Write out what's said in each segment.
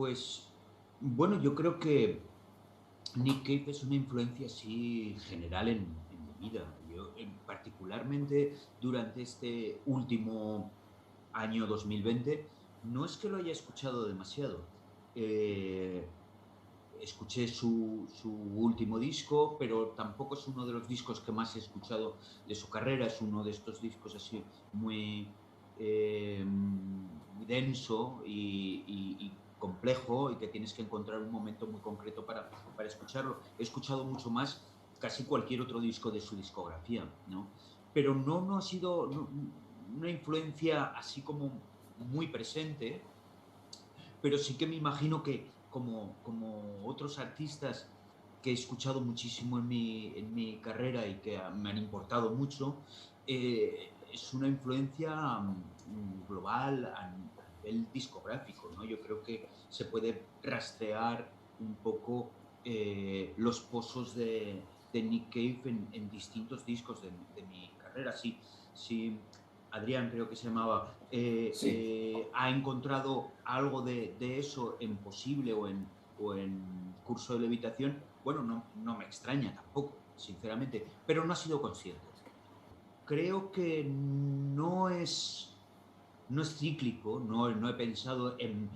Pues, bueno, yo creo que Nick Cave es una influencia así general en mi vida. Yo, particularmente durante este último año 2020, no es que lo haya escuchado demasiado. Eh, Escuché su último disco, pero tampoco es uno de los discos que más he escuchado de su carrera. Es uno de estos discos así muy denso y complejo, y que tienes que encontrar un momento muy concreto para escucharlo. He escuchado mucho más casi cualquier otro disco de su discografía, ¿no? Pero no ha sido una influencia así como muy presente, pero sí que me imagino que como otros artistas que he escuchado muchísimo en mi carrera y que me han importado mucho, es una influencia global a nivel discográfico, ¿no? Yo creo que se puede rastrear un poco los pozos de Nick Cave en distintos discos de mi carrera. Sí, Adrián, creo que se llamaba, Sí. ha encontrado algo de eso en Posible o en Curso de Levitación. Bueno, no me extraña tampoco, sinceramente, pero no ha sido consciente. Creo que no es cíclico. No he pensado en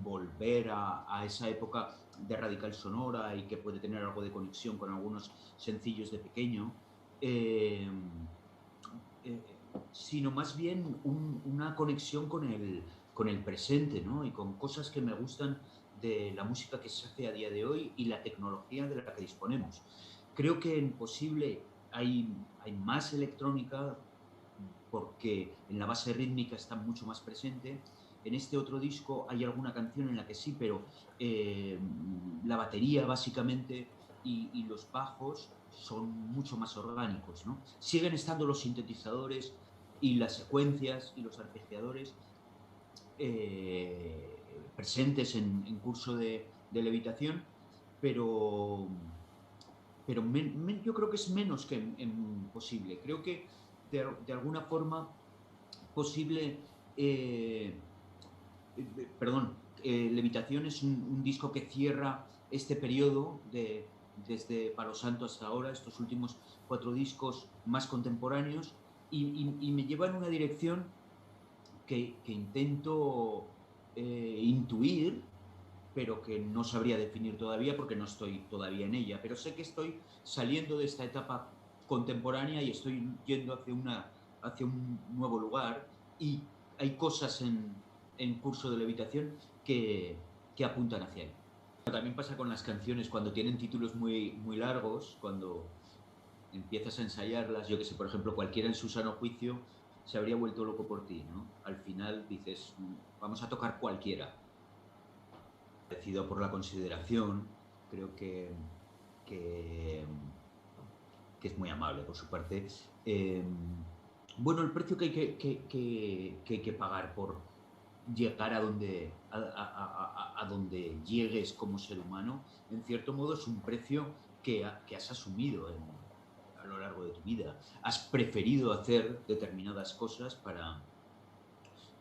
volver a esa época de Radical Sonora y que puede tener algo de conexión con algunos sencillos de pequeño. Eh, Sino más bien una conexión con el presente, ¿no? Y con cosas que me gustan de la música que se hace a día de hoy y la tecnología de la que disponemos. Creo que en Posible hay más electrónica porque en la base rítmica está mucho más presente. En este otro disco hay alguna canción en la que sí, pero eh, la batería básicamente y los bajos son mucho más orgánicos, ¿no? Siguen estando los sintetizadores y las secuencias y los arpegiadores presentes en Curso de Levitación, pero, pero yo creo que es menos que en Posible. Creo que de alguna forma Posible, perdón, Levitación es un disco que cierra este periodo desde Palo Santo hasta ahora, estos últimos 4 discos más contemporáneos, y me lleva en una dirección que intento intuir, pero que no sabría definir todavía porque no estoy todavía en ella. Pero sé que estoy saliendo de esta etapa contemporánea y estoy yendo hacia un nuevo lugar, y hay cosas en Curso de Levitación que apuntan hacia ahí. También pasa con las canciones cuando tienen títulos muy largos, cuando empiezas a ensayarlas. Yo que sé, por ejemplo, cualquiera en su sano juicio se habría vuelto loco por ti, ¿no? Al final dices, vamos a tocar cualquiera. Agradecido por la consideración. Creo que, que es muy amable por su parte. Bueno, el precio que hay que pagar por llegar a donde llegues como ser humano, en cierto modo es un precio que has asumido a lo largo de tu vida. Has preferido hacer determinadas cosas para,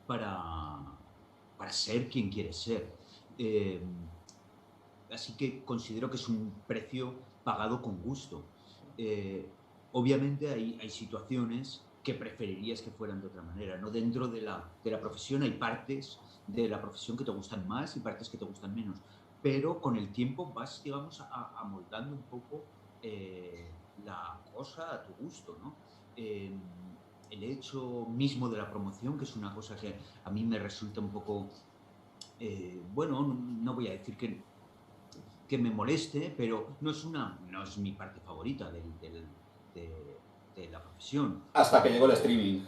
para ser quien quieres ser. Eh, Así que considero que es un precio pagado con gusto. Obviamente hay situaciones que preferirías que fueran de otra manera, ¿no? Dentro de la profesión hay partes de la profesión que te gustan más y partes que te gustan menos, pero con el tiempo vas, digamos, amoldando un poco la cosa a tu gusto, ¿no? Eh, el hecho mismo de la promoción, que es una cosa que a mí me resulta un poco, bueno, no voy a decir que me moleste, pero no es mi parte favorita de la profesión. Hasta que llegó el streaming.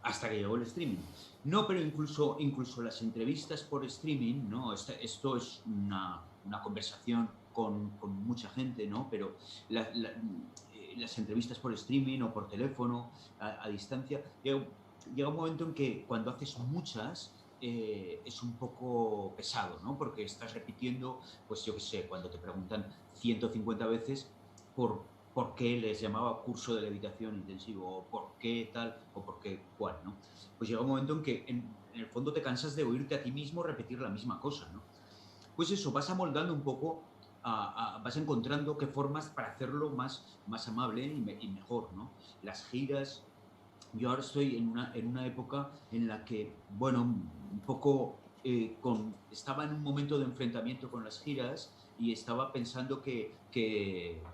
Hasta que llegó el streaming. No, pero incluso las entrevistas por streaming, ¿no? Esto es una conversación con mucha gente, ¿no? Pero las entrevistas por streaming o por teléfono, a distancia, llega un momento en que cuando haces muchas, es un poco pesado, ¿no? Porque estás repitiendo, pues yo qué sé, cuando te preguntan 150 veces por qué les llamaba curso de levitación intensivo, o por qué tal, o por qué cual, ¿no? Pues llega un momento en que en el fondo te cansas de oírte a ti mismo repetir la misma cosa, ¿no? pues eso, vas amoldando un poco, vas encontrando qué formas para hacerlo más amable y mejor, ¿no? Las giras, yo ahora estoy en una época en la que, bueno, un poco estaba en un momento de enfrentamiento con las giras y estaba pensando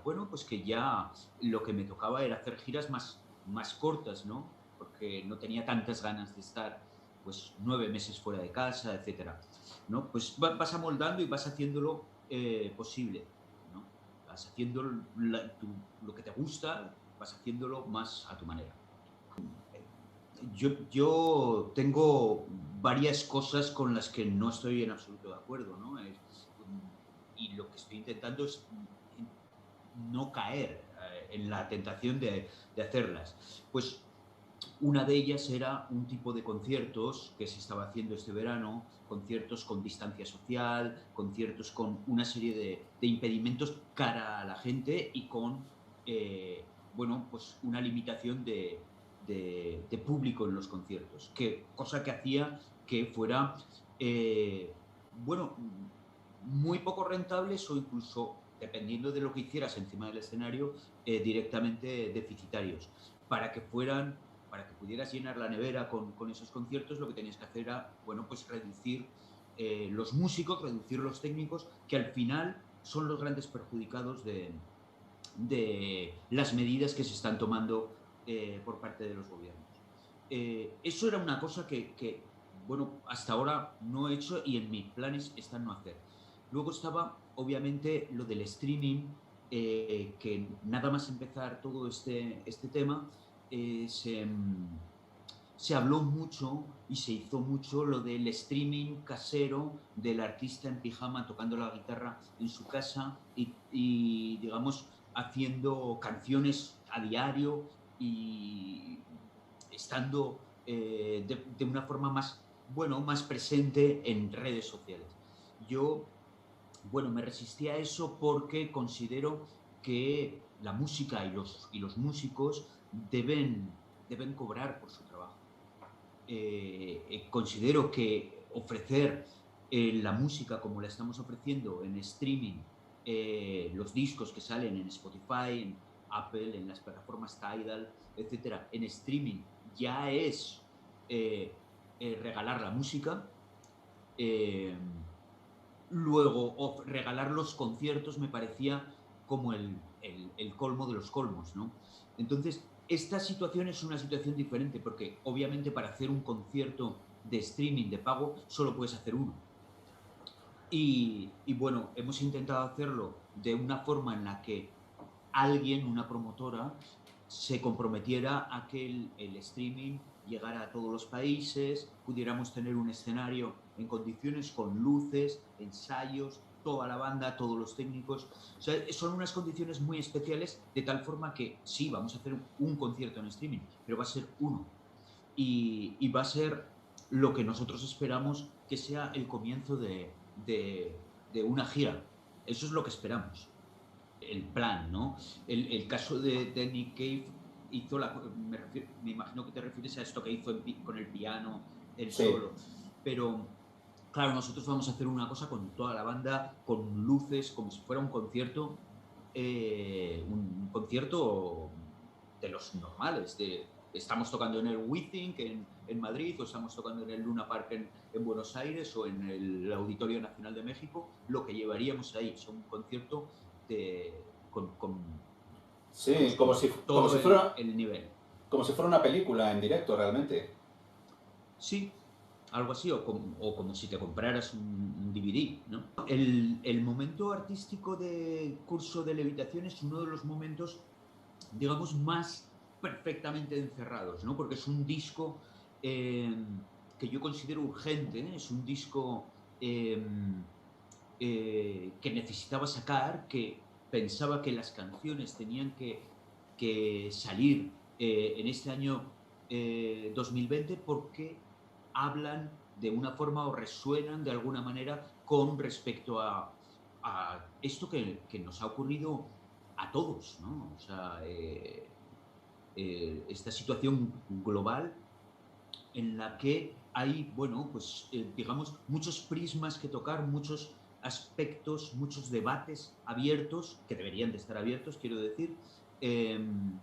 bueno, pues que ya lo que me tocaba era hacer giras más cortas, ¿no? Porque no tenía tantas ganas de estar pues 9 meses fuera de casa, etcétera, ¿no? Pues vas amoldando y vas haciéndolo posible, ¿no? Vas haciendo lo que te gusta, vas haciéndolo más a tu manera. Yo tengo varias cosas con las que no estoy en absoluto de acuerdo, ¿no? Y lo que estoy intentando es no caer en la tentación de hacerlas. Pues una de ellas era un tipo de conciertos que se estaba haciendo este verano, conciertos con distancia social, conciertos con una serie de impedimentos cara a la gente y con, bueno, pues una limitación de público en los conciertos, cosa que hacía que fuera, bueno, muy poco rentables o incluso, dependiendo de lo que hicieras encima del escenario, directamente deficitarios. Para que pudieras llenar la nevera con esos conciertos, lo que tenías que hacer era, bueno, pues reducir los músicos, reducir los técnicos, que al final son los grandes perjudicados de las medidas que se están tomando por parte de los gobiernos. Eso era una cosa bueno, hasta ahora no he hecho y en mis planes está no hacer. Luego estaba, obviamente, lo del streaming, que nada más empezar todo este tema, eh, se, mm, se habló mucho y se hizo mucho lo del streaming casero del artista en pijama tocando la guitarra en su casa digamos, haciendo canciones a diario y estando de una forma más, bueno, más presente en redes sociales. Yo, bueno, me resistí a eso porque considero que la música y los músicos deben cobrar por su trabajo. Considero que ofrecer la música como la estamos ofreciendo en streaming, los discos que salen en Spotify, en Apple, en las plataformas Tidal, etcétera, en streaming ya es regalar la música. Eh, Luego, regalar los conciertos me parecía como el colmo de los colmos, ¿no? Entonces, esta situación es una situación diferente porque obviamente para hacer un concierto de streaming de pago solo puedes hacer uno. Bueno, hemos intentado hacerlo de una forma en la que alguien, una promotora, se comprometiera a que el streaming llegara a todos los países, pudiéramos tener un escenario en condiciones con luces, ensayos, toda la banda, todos los técnicos. O sea, son unas condiciones muy especiales de tal forma que sí, vamos a hacer un concierto en streaming, pero va a ser uno. Y va a ser lo que nosotros esperamos que sea el comienzo de una gira. Eso es lo que esperamos, el plan, ¿no? El caso de Nick Cave hizo me imagino que te refieres a esto que hizo con el piano, el Sí. solo, pero claro, nosotros vamos a hacer una cosa con toda la banda, con luces, como si fuera un concierto de los normales, estamos tocando en el WeThink en Madrid, o estamos tocando en el Luna Park en Buenos Aires, o en el Auditorio Nacional de México, lo que llevaríamos ahí es un concierto vamos, Sí, con todo el nivel. como si fuera una película en directo realmente. Sí, algo así, o como si te compraras un DVD, ¿no? El momento artístico de curso de levitación es uno de los momentos, digamos, más perfectamente encerrados, ¿no? Porque es un disco eh, que yo considero urgente, ¿eh? Es un disco que necesitaba sacar, que pensaba que las canciones tenían que salir en este año 2020 porque hablan de una forma o resuenan de alguna manera con respecto a esto que nos ha ocurrido a todos, ¿no? O sea, esta situación global en la que hay, bueno, pues digamos, muchos prismas que tocar, muchos aspectos, muchos debates abiertos, que deberían de estar abiertos, quiero decir, em,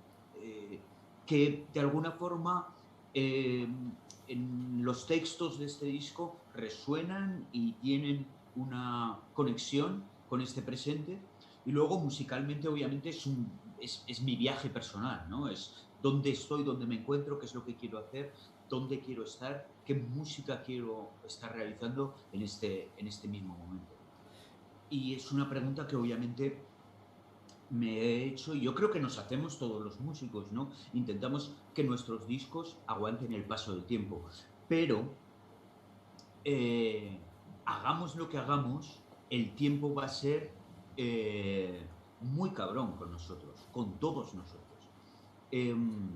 que de alguna forma en los textos de este disco resuenan y tienen una conexión con este presente. Y luego musicalmente, obviamente, es mi viaje personal, ¿no? Es dónde estoy, dónde me encuentro, qué es lo que quiero hacer, dónde quiero estar, qué música quiero estar realizando en este mismo momento. Y es una pregunta que obviamente me he hecho y yo creo que nos hacemos todos los músicos, ¿no? Intentamos que nuestros discos aguanten el paso del tiempo, pero hagamos lo que hagamos, el tiempo va a ser muy cabrón con nosotros, con todos nosotros. Em,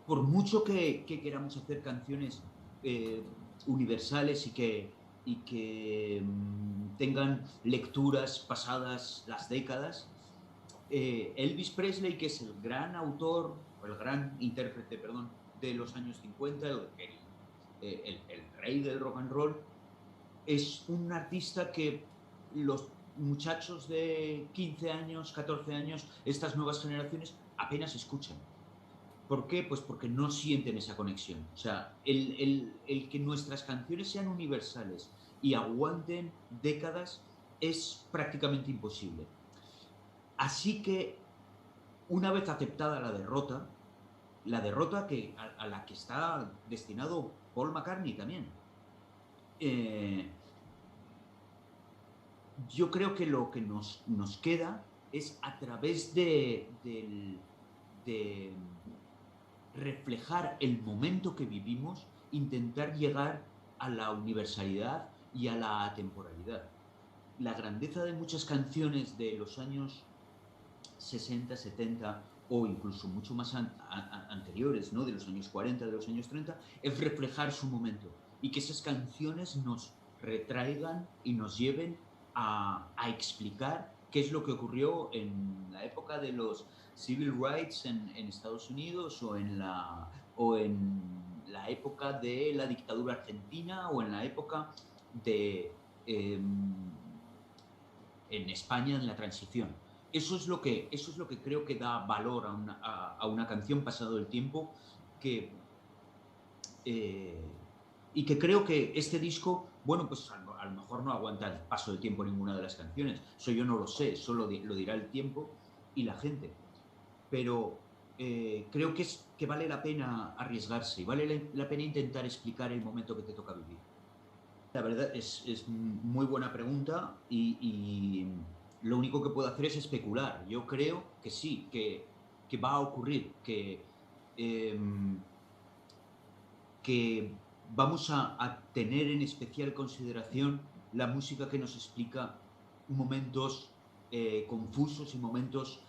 por mucho que queramos hacer canciones universales y que tengan lecturas pasadas las décadas, Elvis Presley, que es el gran autor, o el gran intérprete, perdón, de los años 50, el rey del rock and roll, es un artista que los muchachos de 15 años, 14 años, estas nuevas generaciones, apenas escuchan. ¿Por qué? Pues porque no sienten esa conexión. O sea, el que nuestras canciones sean universales y aguanten décadas es prácticamente imposible. Así que, una vez aceptada la derrota a la que está destinado Paul McCartney también, eh, yo creo que lo que nos queda es a través de reflejar el momento que vivimos, intentar llegar a la universalidad y a la atemporalidad. La grandeza de muchas canciones de los años 60, 70 o incluso mucho más anteriores, ¿no? De los años 40, de los años 30, es reflejar su momento y que esas canciones nos retraigan y nos lleven a explicar qué es lo que ocurrió en la época de los civil rights en Estados Unidos o en la época de la dictadura argentina o en la época de en España en la transición. Eso es lo que creo que da valor a una canción pasado el tiempo que, eh, y que creo que este disco, bueno, pues a lo mejor no aguanta el paso del tiempo ninguna de las canciones. Eso yo no lo sé, solo lo dirá el tiempo y la gente. Pero creo que vale la pena arriesgarse y vale la pena intentar explicar el momento que te toca vivir. La verdad es muy buena pregunta y lo único que puedo hacer es especular. Yo creo que sí, que va a ocurrir, em, que vamos a tener en especial consideración la música que nos explica momentos confusos y momentos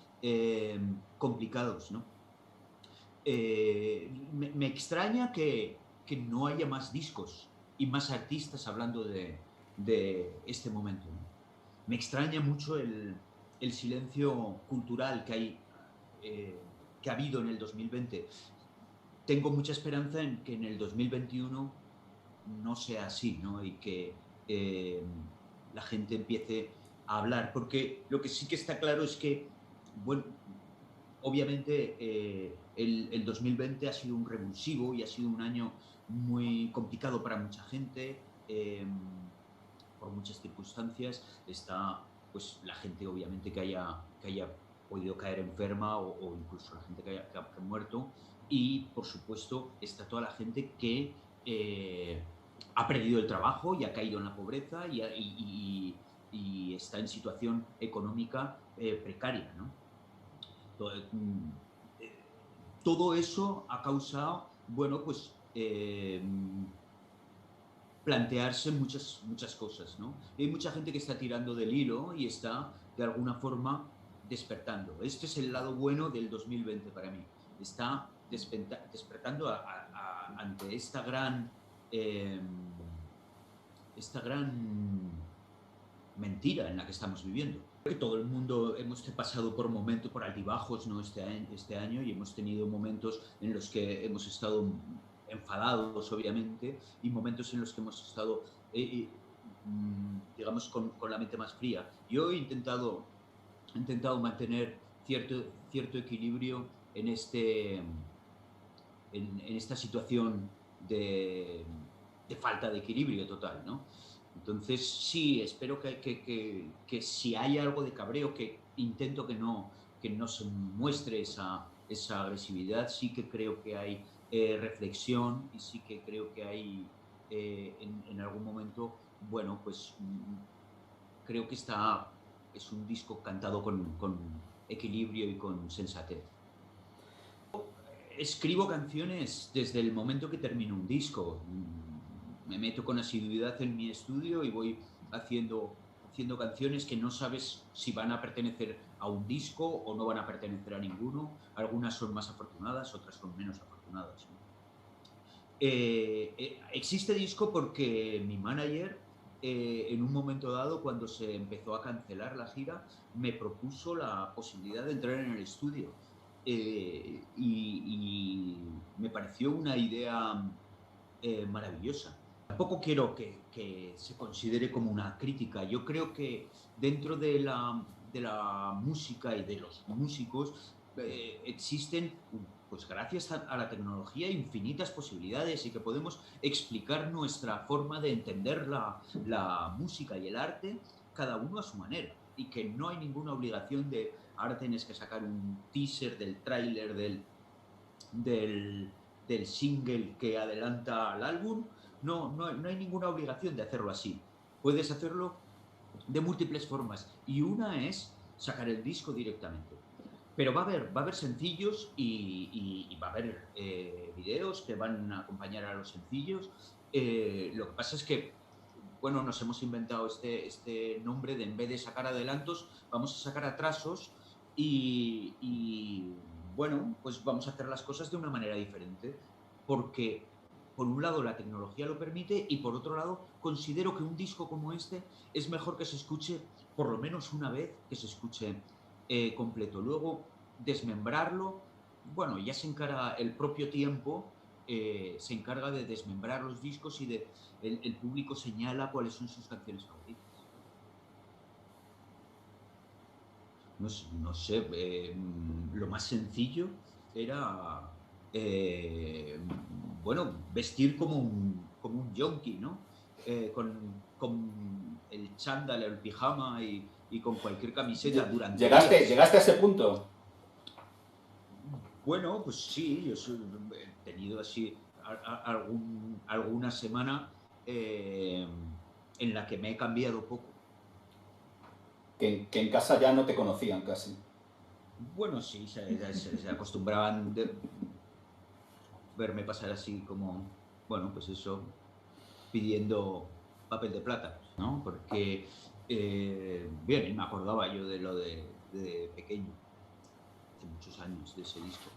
complicados, ¿no? Me extraña que no haya más discos y más artistas hablando de este momento, ¿no? Me extraña mucho el silencio cultural que ha habido en el 2020. Tengo mucha esperanza en que en el 2021 no sea así, ¿no? Y que la gente empiece a hablar, porque lo que sí que está claro es que, bueno, obviamente el 2020 ha sido un revulsivo y ha sido un año muy complicado para mucha gente, por muchas circunstancias. Está pues la gente obviamente que haya podido caer enferma o incluso la gente que ha muerto. Y por supuesto está toda la gente que ha perdido el trabajo y ha caído en la pobreza y está en situación económica precaria, ¿no? To- mm, Todo eso ha causado, bueno, pues plantearse muchas cosas, ¿no? Y hay mucha gente que está tirando del hilo y está, de alguna forma, despertando. Este es el lado bueno del 2020 para mí. Está despertando ante eh, esta gran mentira en la que estamos viviendo. Que todo el mundo hemos pasado por momentos, por altibajos, ¿no? Este año y hemos tenido momentos en los que hemos estado enfadados, obviamente, y momentos en los que hemos estado digamos, con la mente más fría. Yo he intentado mantener cierto equilibrio en esta situación de falta de equilibrio total, ¿no? Entonces, sí, espero que si hay algo de cabreo, que intento que no se muestre esa agresividad, sí que creo que hay reflexión y sí que creo que hay en algún momento, bueno, pues creo que es un disco cantado con equilibrio y con sensatez. Escribo canciones desde el momento que termino un disco. Me meto con asiduidad en mi estudio y voy haciendo canciones que no sabes si van a pertenecer a un disco o no van a pertenecer a ninguno. Algunas son más afortunadas, otras son menos afortunadas, ¿no? Existe disco porque mi manager, en un momento dado, cuando se empezó a cancelar la gira, me propuso la posibilidad de entrar en el estudio. Y me pareció una idea maravillosa. Tampoco quiero que se considere como una crítica. Yo creo que dentro de la música y de los músicos existen, pues gracias a la tecnología, infinitas posibilidades y que podemos explicar nuestra forma de entender la música y el arte, cada uno a su manera. Y que no hay ninguna obligación de ahora tienes que sacar un teaser del tráiler del single que adelanta al álbum. No hay ninguna obligación de hacerlo así. Puedes hacerlo de múltiples formas y una es sacar el disco directamente. Pero va a haber sencillos y va a haber videos que van a acompañar a los sencillos. Lo que pasa es que, bueno, nos hemos inventado este nombre de en vez de sacar adelantos, vamos a sacar atrasos bueno, pues vamos a hacer las cosas de una manera diferente, porque por un lado la tecnología lo permite y por otro lado considero que un disco como este es mejor que se escuche por lo menos una vez, que se escuche completo. Luego desmembrarlo, bueno, ya se encarga el propio tiempo, se encarga de desmembrar los discos y el público señala cuáles son sus canciones favoritas. No sé, lo más sencillo era, bueno, vestir como un yonki, ¿no? Con el chándal, el pijama y con cualquier camiseta durante días. ¿Llegaste a ese punto? Bueno, pues sí, he tenido así alguna semana en la que me he cambiado poco. Que en casa ya no te conocían casi. Bueno, sí, se acostumbraban de verme pasar así como, bueno, pues eso, pidiendo papel de plata, ¿no? Porque, bien, me acordaba yo de lo de pequeño, hace muchos años, de ese disco.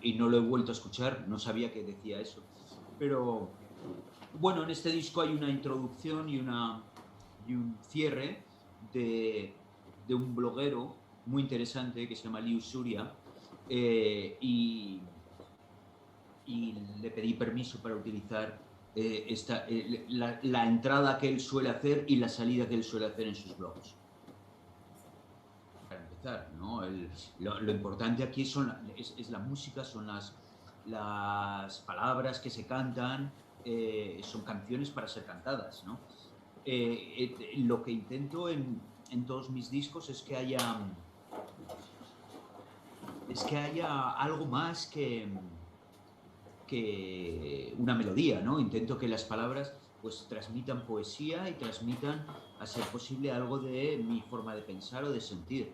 Y no lo he vuelto a escuchar, no sabía que decía eso. Pero bueno, en este disco hay una introducción y un cierre de un bloguero muy interesante que se llama Liu Surya, eh, y, y le pedí permiso para utilizar la entrada que él suele hacer y la salida que él suele hacer en sus blogs. Para empezar, ¿no? Lo importante aquí es la música, son las palabras que se cantan, son canciones para ser cantadas, ¿no? Lo que intento en todos mis discos es que haya algo más que una melodía, ¿no? Intento que las palabras pues transmitan poesía y transmitan, a ser posible, algo de mi forma de pensar o de sentir.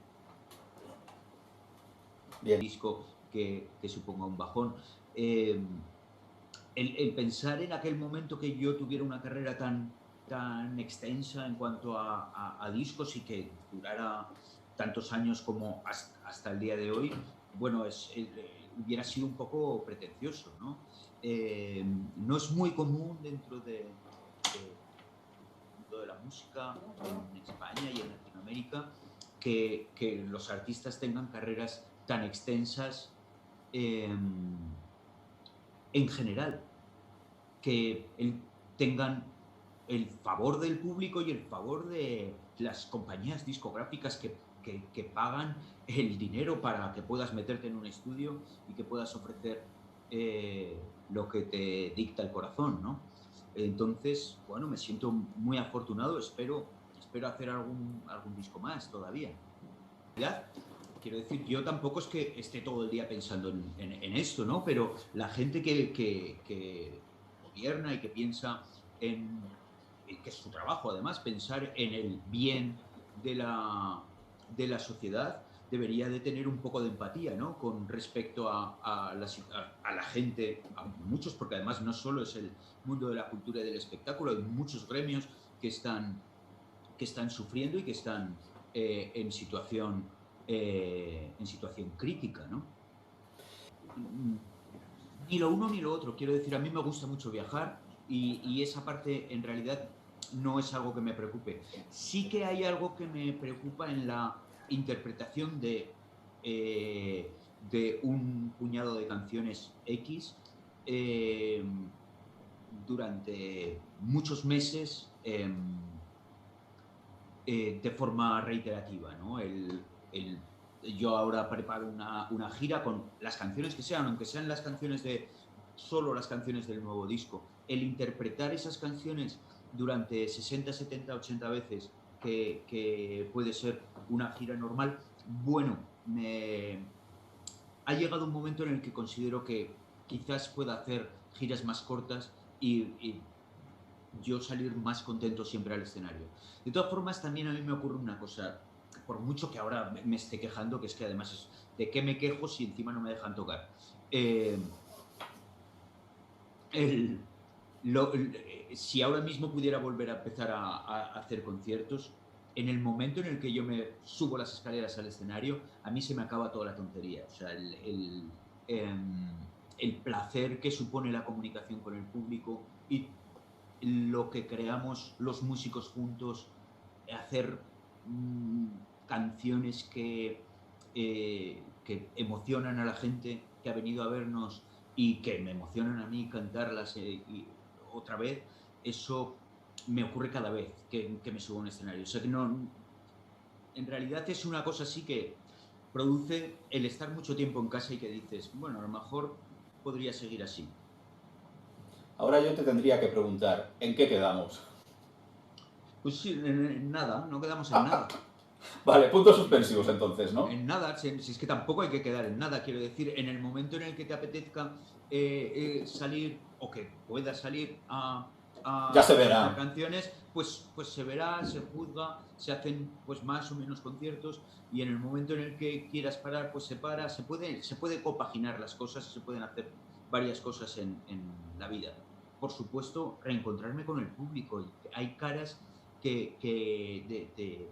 Bien. Disco que suponga un bajón. El pensar en aquel momento que yo tuviera una carrera tan extensa en cuanto a discos y que durara tantos años como hasta el día de hoy, bueno, hubiera sido un poco pretencioso, ¿no? No es muy común de, dentro de la música en España y en Latinoamérica que los artistas tengan carreras tan extensas en general, que tengan el favor del público y el favor de las compañías discográficas que pagan el dinero para que puedas meterte en un estudio y que puedas ofrecer lo que te dicta el corazón, ¿no? Entonces, bueno, me siento muy afortunado, espero hacer algún disco más todavía. ¿Ya? Quiero decir, yo tampoco es que esté todo el día pensando en esto, ¿no? Pero la gente que gobierna y que piensa que es su trabajo además, pensar en el bien de la sociedad, debería de tener un poco de empatía, ¿no? Con respecto a la gente, a muchos, porque además no solo es el mundo de la cultura y del espectáculo, hay muchos gremios que están sufriendo y que están en situación crítica, ¿no? Ni lo uno ni lo otro. Quiero decir, a mí me gusta mucho viajar y esa parte en realidad no es algo que me preocupe. Sí que hay algo que me preocupa en la interpretación de un puñado de canciones X eh, durante muchos meses. De forma reiterativa, ¿no? Yo ahora preparo una gira con las canciones que sean, aunque sean solo las canciones del nuevo disco. El interpretar esas canciones durante 60, 70, 80 veces, que puede ser una gira normal, bueno, ha llegado un momento en el que considero que quizás pueda hacer giras más cortas y yo salir más contento siempre al escenario. De todas formas, también a mí me ocurre una cosa, por mucho que ahora me esté quejando, que es que además es de qué me quejo si encima no me dejan tocar. Eh, el- si ahora mismo pudiera volver a empezar a hacer conciertos, en el momento en el que yo me subo las escaleras al escenario, a mí se me acaba toda la tontería. O sea, el placer que supone la comunicación con el público y lo que creamos los músicos juntos, hacer canciones que emocionan a la gente que ha venido a vernos y que me emocionan a mí cantarlas otra vez, eso me ocurre cada vez que me subo a un escenario. O sea que no, en realidad es una cosa así que produce el estar mucho tiempo en casa y que dices, bueno, a lo mejor podría seguir así. Ahora yo te tendría que preguntar, ¿en qué quedamos? Pues sí, en nada, no quedamos en nada. Vale, puntos suspensivos entonces, ¿no? En nada, si es que tampoco hay que quedar en nada, quiero decir, en el momento en el que te apetezca salir o que puedas salir Ya se a hacer verá. canciones, pues se verá, se juzga, se hacen pues más o menos conciertos y en el momento en el que quieras parar, pues se para, se puede compaginar las cosas, se pueden hacer varias cosas en la vida. Por supuesto, reencontrarme con el público. Hay caras de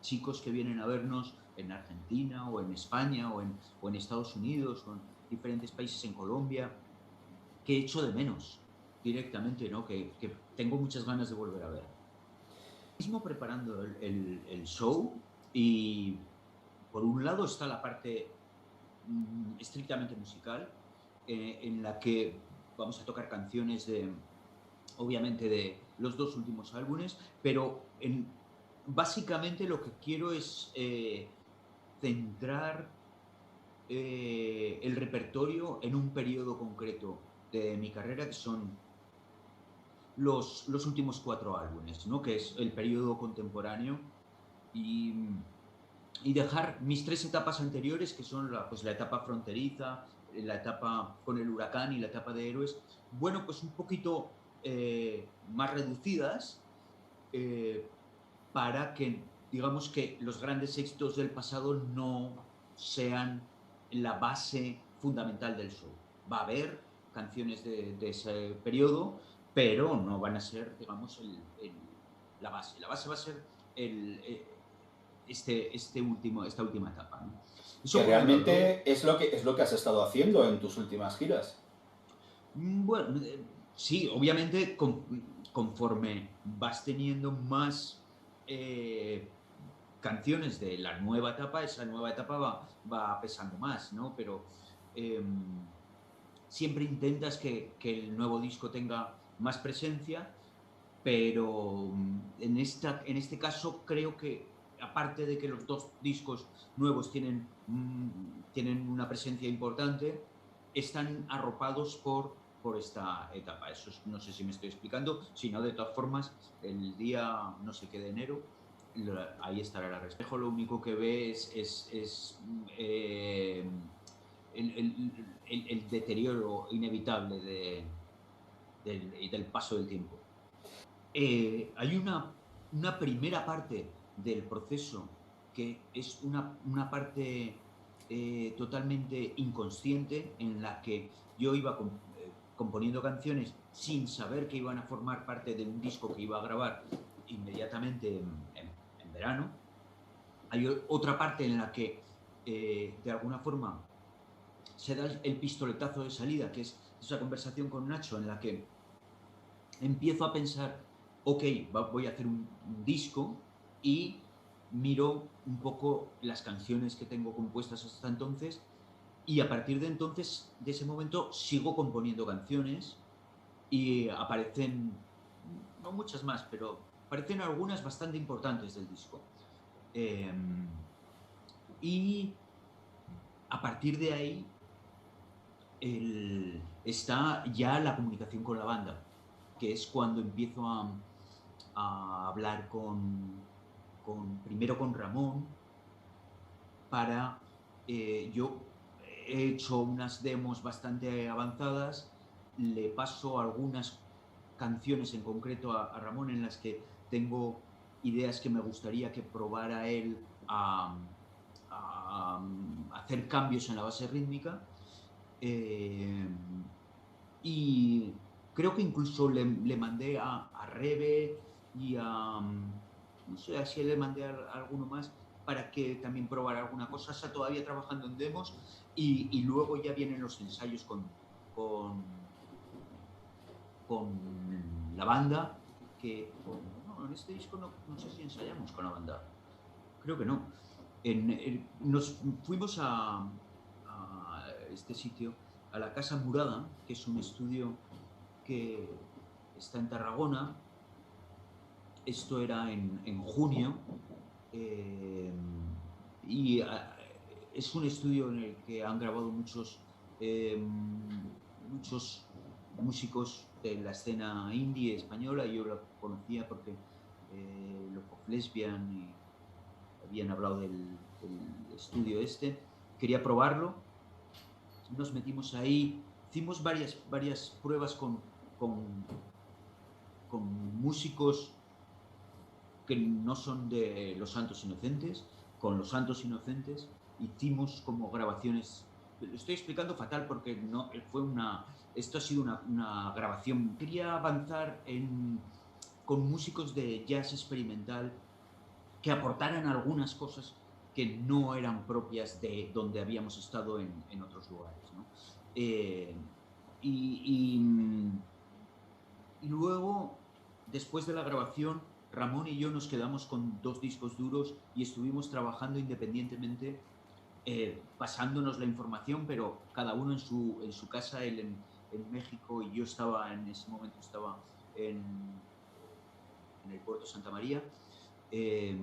chicos que vienen a vernos en Argentina o en España o en Estados Unidos o en diferentes países en Colombia, que echo de menos directamente, ¿no? Que tengo muchas ganas de volver a ver. Mismo preparando el show y por un lado está la parte estrictamente musical, en la que vamos a tocar canciones obviamente de los dos últimos álbumes, pero básicamente lo que quiero es centrar el repertorio en un periodo concreto de mi carrera, que son los últimos 4 álbumes, ¿no? Que es el periodo contemporáneo, y, y dejar mis 3 etapas anteriores, que son pues la etapa fronteriza, la etapa con el huracán y la etapa de héroes, bueno, pues un poquito más reducidas, eh, para que, digamos, que los grandes éxitos del pasado no sean la base fundamental del show. Va a haber canciones de ese periodo, pero no van a ser, digamos, la base. La base va a ser esta última etapa, ¿no? Que Eso por un lado. Luego, realmente es lo que has estado haciendo en tus últimas giras. bueno, sí, obviamente conforme vas teniendo más canciones de la nueva etapa, esa nueva etapa va pesando más, ¿no? Pero siempre intentas que el nuevo disco tenga más presencia, pero en este caso creo que, aparte de que los dos discos nuevos tienen una presencia importante, están arropados por esta etapa. Eso no sé si me estoy explicando, si no, de todas formas, el día no sé qué de enero, ahí estará la respejo. Lo único que ve el deterioro inevitable del paso del tiempo. Hay una primera parte del proceso que es una parte totalmente inconsciente, en la que yo iba componiendo canciones sin saber que iban a formar parte de un disco que iba a grabar inmediatamente en verano. Hay otra parte en la que, de alguna forma, se da el pistoletazo de salida, que es esa conversación con Nacho en la que empiezo a pensar, ok, voy a hacer un disco, y miro un poco las canciones que tengo compuestas hasta entonces, y a partir de entonces, de ese momento, sigo componiendo canciones y aparecen, no muchas más, pero aparecen algunas bastante importantes del disco. Y a partir de ahí está ya la comunicación con la banda, que es cuando empiezo a hablar primero con Ramón, para... yo he hecho unas demos bastante avanzadas, le paso algunas canciones en concreto a Ramón, en las que tengo ideas que me gustaría que probara él a hacer cambios en la base rítmica. eh, y creo que incluso le mandé a Rebe y no sé, así le mandé a alguno más para que también probara alguna cosa. Está todavía trabajando en demos, y luego ya vienen los ensayos con, con la banda, bueno, no, en este disco no sé si ensayamos con la banda. Creo que no. Nos fuimos a este sitio, a la Casa Murada, que es un estudio que está en Tarragona. Esto era en junio, eh, y es un estudio en el que han grabado muchos músicos de la escena indie española. Yo lo conocía porque Love of Lesbian, y habían hablado del estudio este. Quería probarlo, nos metimos ahí, hicimos varias pruebas con, con músicos que no son de Los Santos Inocentes. Con Los Santos Inocentes hicimos como grabaciones. Lo estoy explicando fatal porque no fue esto ha sido una grabación. Quería avanzar con músicos de jazz experimental que aportaran algunas cosas que no eran propias de donde habíamos estado en otros lugares, ¿no? Eh, y, y, y luego, después de la grabación, Ramón y yo nos quedamos con dos discos duros y estuvimos trabajando independientemente, pasándonos la información, pero cada uno en su casa, él en México, y yo estaba en ese momento en, en el puerto Santa María. Eh,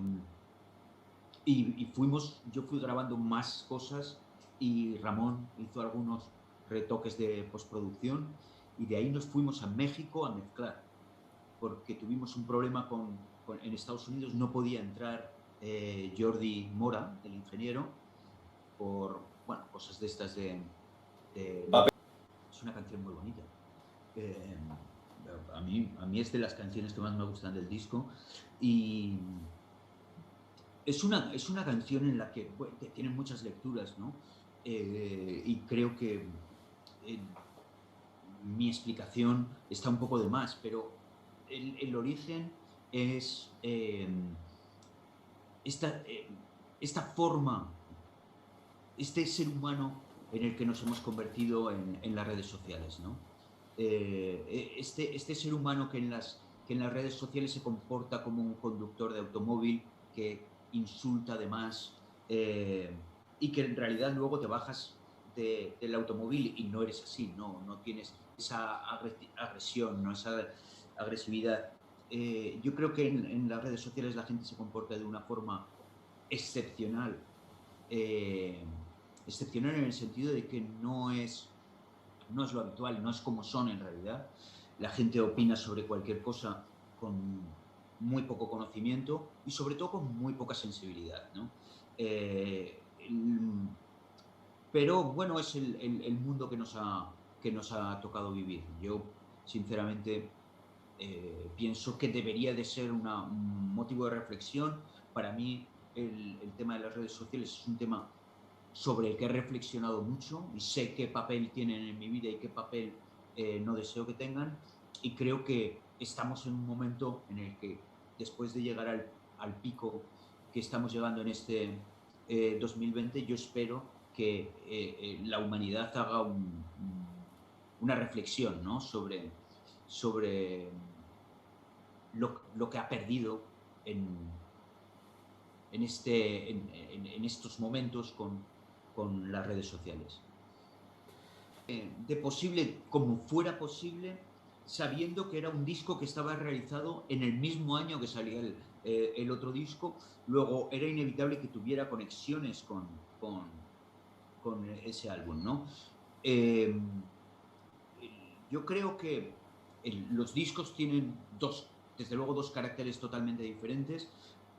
yo fui grabando más cosas, y Ramón hizo algunos retoques de postproducción, y de ahí nos fuimos a México a mezclar, porque tuvimos un problema en Estados Unidos. No podía entrar Jordi Mora, el ingeniero, por, bueno, cosas de estas es una canción muy bonita. Eh, a mí es de las canciones que más me gustan del disco, y es una canción en la que, bueno, que tiene muchas lecturas, ¿no? Y creo que eh, mi explicación está un poco de más, pero el origen es esta, esta forma, este ser humano en el que nos hemos convertido en las redes sociales, ¿no? Este ser humano que en las redes sociales se comporta como un conductor de automóvil, que insulta además, y que en realidad luego te bajas del automóvil y no eres así, no tienes esa agresión, ¿no? Esa agresividad. Yo creo que en las redes sociales la gente se comporta de una forma excepcional, eh, excepcional en el sentido de que no es lo habitual, no es como son en realidad. La gente opina sobre cualquier cosa con muy poco conocimiento y sobre todo con muy poca sensibilidad, ¿no? Pero bueno, es el mundo que nos ha tocado vivir. Yo, sinceramente, pienso que debería de ser un motivo de reflexión. Para mí, el tema de las redes sociales es un tema sobre el que he reflexionado mucho y sé qué papel tienen en mi vida y qué papel no deseo que tengan. Y creo que estamos en un momento en el que, después de llegar al pico que estamos llegando en este 2020, yo espero que la humanidad haga una reflexión, ¿no? Sobre lo que ha perdido en, en estos momentos con las redes sociales. De posible, como fuera posible, sabiendo que era un disco que estaba realizado en el mismo año que salía el otro disco, luego era inevitable que tuviera conexiones con ese álbum, ¿no? Eh, yo creo que los discos tienen desde luego dos caracteres totalmente diferentes,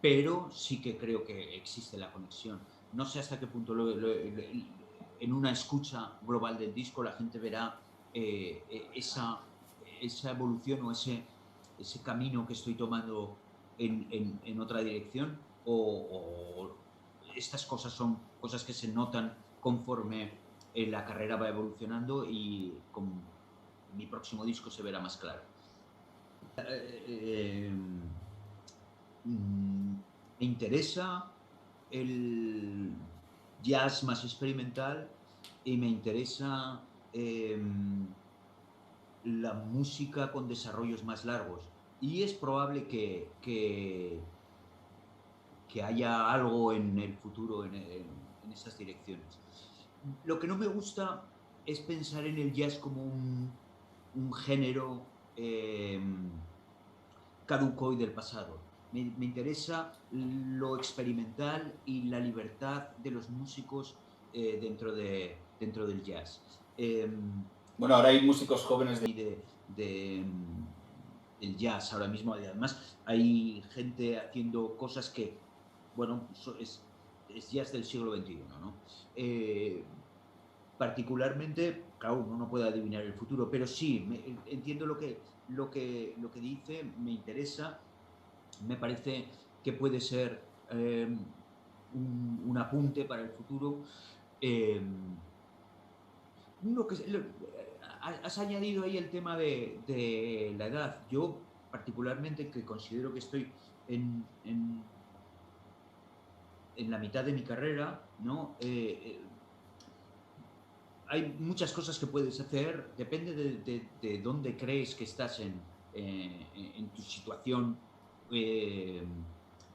pero sí que creo que existe la conexión. No sé hasta qué punto en una escucha global del disco la gente verá esa evolución o ese camino que estoy tomando en otra dirección, o estas cosas son cosas que se notan conforme la carrera va evolucionando y con mi próximo disco se verá más claro. Eh, Me interesa el jazz más experimental y me interesa la música con desarrollos más largos. Y es probable que haya algo en el futuro en esas direcciones. Lo que no me gusta es pensar en el jazz como un género caduco y del pasado. Me interesa lo experimental y la libertad de los músicos dentro del jazz. Bueno, ahora hay músicos jóvenes del jazz ahora mismo. Además, hay gente haciendo cosas que, bueno, es jazz del siglo XXI, ¿no? Particularmente, claro, uno no puede adivinar el futuro, pero sí, entiendo lo que dice, me interesa, me parece que puede ser un apunte para el futuro. Eh, lo que, lo- Has añadido ahí el tema de la edad. Yo, particularmente, que considero que estoy en la mitad de mi carrera, ¿no? Hay muchas cosas que puedes hacer, depende de dónde crees que estás en tu situación eh,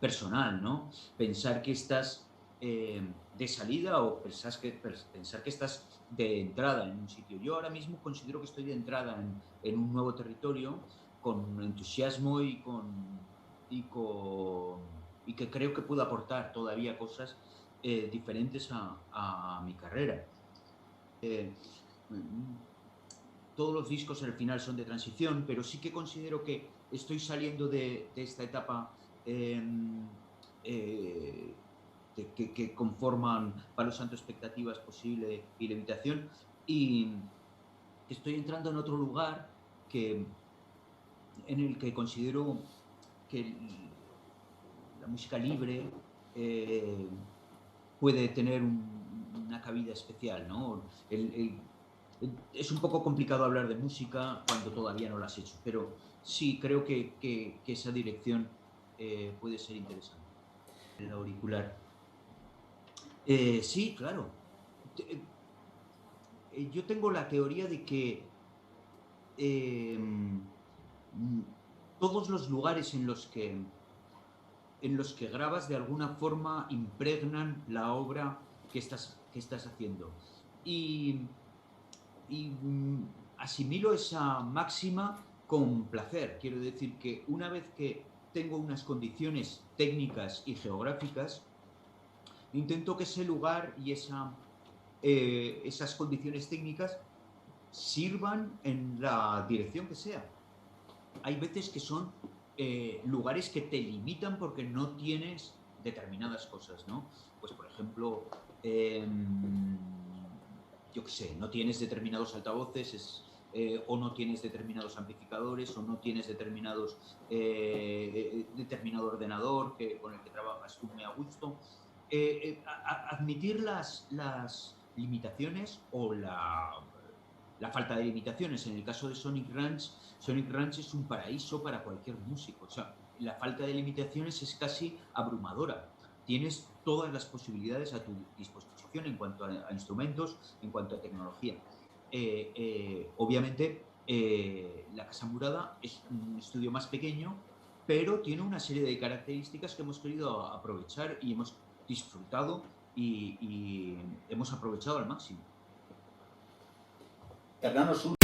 personal, ¿no? Pensar que estás de salida o pensar que estás de entrada en un sitio. Yo ahora mismo considero que estoy de entrada en un nuevo territorio con entusiasmo y que creo que puedo aportar todavía cosas diferentes a mi carrera. Eh, Todos los discos al final son de transición, pero sí que considero que estoy saliendo de esta etapa eh, eh, que conforman Palo Santo, Expectativas, Posible y Levitación, y que estoy entrando en otro lugar en el que considero que la música libre puede tener una cabida especial, ¿no? Es un poco complicado hablar de música cuando todavía no la has hecho, pero sí creo que esa dirección puede ser interesante. El auricular. Sí, claro. Te- yo tengo la teoría de que eh, todos los lugares en los que grabas de alguna forma impregnan la obra que estás haciendo. y, asimilo esa máxima con placer. Quiero decir que una vez que tengo unas condiciones técnicas y geográficas, intento que ese lugar y esas condiciones técnicas sirvan en la dirección que sea. Hay veces que son lugares que te limitan porque no tienes determinadas cosas, ¿no? Pues, por ejemplo, yo qué sé, no tienes determinados altavoces, o no tienes determinados amplificadores, o no tienes determinado ordenador con el que trabajas tú muy a gusto. Admitir las limitaciones o la falta de limitaciones. En el caso de Sonic Ranch es un paraíso para cualquier músico. O sea, la falta de limitaciones es casi abrumadora. Tienes todas las posibilidades a tu disposición en cuanto a instrumentos, en cuanto a tecnología. Obviamente, la Casa Murada es un estudio más pequeño, pero tiene una serie de características que hemos querido aprovechar y hemos disfrutado y hemos aprovechado al máximo. Hernán Osuna